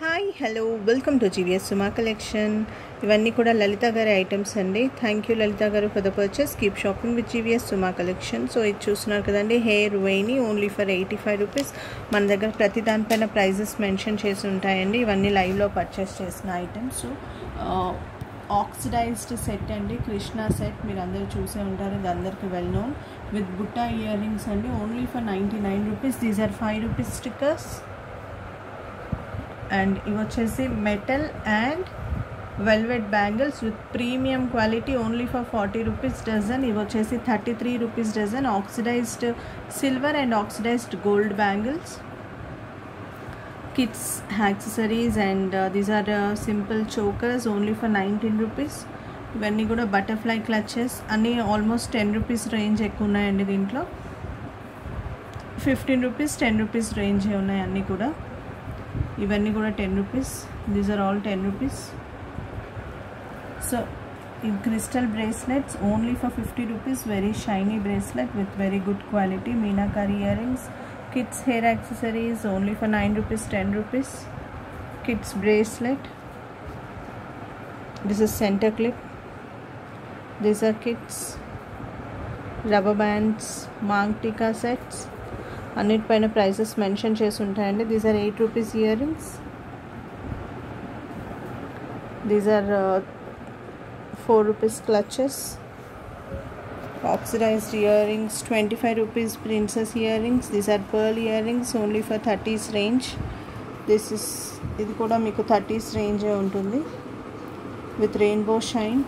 Hi hello welcome to GVS Suma collection. ఇవన్నీ కూడా లలిత గారి ఐటమ్స్ అండి. థ్యాంక్ యూ లలిత గారు for the purchase. Keep shopping with GVS Suma collection. So ఇది చూస్తున్నారు కదండి, hair Veni only for 85 rupees. మన దగ్గర ప్రతి దానిపైన ప్రైజెస్ మెన్షన్ చేసి ఉంటాయండి. ఇవన్నీ లైవ్లో పర్చేస్ చేసిన ఐటమ్స్. ఆక్సిడైజ్డ్ సెట్ అండి, కృష్ణ సెట్ మీరు అందరూ చూసే ఉంటారు, ఇది అందరికీ వెల్ నోన్. విత్ బుట్టా ఇయర్ రింగ్స్ అండి, only for 99 rupees. These are 5 rupees stickers. And ఇవి వచ్చేసి metal and velvet bangles with premium quality only for 40 rupees dozen. ఇవి వచ్చేసి 33 rupees dozen. Oxidised silver and oxidised gold bangles, kids accessories and these are simple chokers only for 19 rupees. ఇవన్నీ కూడా butterfly clutches అన్నీ almost 10 rupees range ఎక్కువ ఉన్నాయండి. దీంట్లో 15 rupees 10 rupees range ఉన్నాయి అన్నీ కూడా. ఇవన్నీ కూడా 10 rupees. These are all 10 rupees. So in crystal bracelets only for 50 rupees, very shiny bracelet with very good quality. Meenakari earrings, kids hair accessories only for 9 rupees 10 rupees. Kids bracelet, this is center clip. These are kids rubber bands, mang tika sets. అన్నిటిపైన prices mention చేసి ఉంటాయండి. These are 8 rupees earrings. These are 4 rupees clutches. Oxidised earrings 25 rupees princess earrings. These are pearl earrings only for 30s range. ఇది కూడా మీకు 30s రేంజే ఉంటుంది with rainbow shine.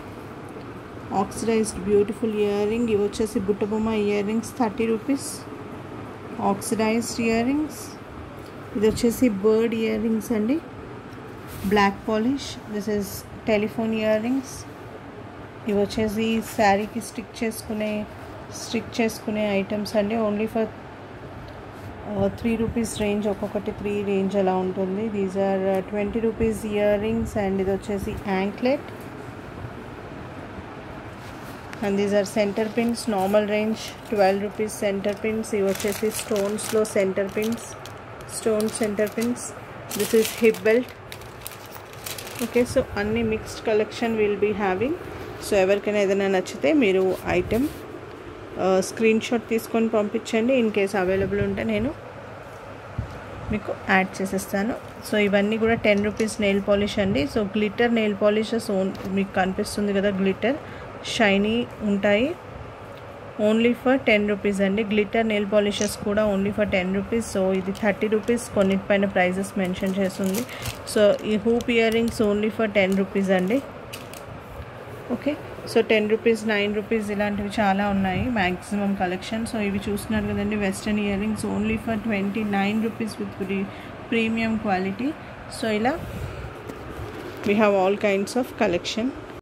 Oxidised beautiful earring. ఇవి వచ్చేసి Buttabomma earrings 30 rupees. Oxidised earrings. ఇది వచ్చేసి bird earrings అండి, black polish. This is telephone ear rings. ఇవి వచ్చేసి శారీకి స్టిక్ చేసుకునే ఐటమ్స్ అండి, ఓన్లీ ఫర్ 3 రూపీస్ రేంజ్. ఒక్కొక్కటి 3 రేంజ్ అలా ఉంటుంది. These are 20 rupees earrings. And ఇది వచ్చేసి anklet. And these are centre pins, normal range 12 rupees centre pins. ఇవి వచ్చేసి స్టోన్స్లో centre pins, stone centre pins. This is hip belt. Okay, so అన్ని mixed collection will be having. So ఎవరికైనా ఏదైనా నచ్చితే మీరు ఐటెం స్క్రీన్ షాట్ తీసుకొని పంపించండి. ఇన్ కేస్ అవైలబుల్ ఉంటే నేను మీకు యాడ్ చేసేస్తాను. సో ఇవన్నీ కూడా 10 రూపీస్ నెయిల్ పాలిష్ అండి. సో గ్లిటర్ నెయిల్ పాలిషెస్ మీకు కనిపిస్తుంది కదా, గ్లిటర్ షైనీ ఉంటాయి, ఓన్లీ ఫర్ 10 రూపీస్ అండి. గ్లిటర్ నెయిల్ పాలిషెస్ కూడా ఓన్లీ ఫర్ 10 రూపీస్. సో ఇది 30 రూపీస్, కొన్నిటిపైన ప్రైజెస్ మెన్షన్ చేస్తుంది. సో ఈ hoop ear rings only for 10 rupees అండి. ఓకే, సో 10 రూపీస్ 9 రూపీస్ ఇలాంటివి చాలా ఉన్నాయి మ్యాక్సిమం కలెక్షన్. సో ఇవి చూస్తున్నారు కదండి, western ear rings only for 29 rupees with premium quality. So ఇలా we have all kinds of collection.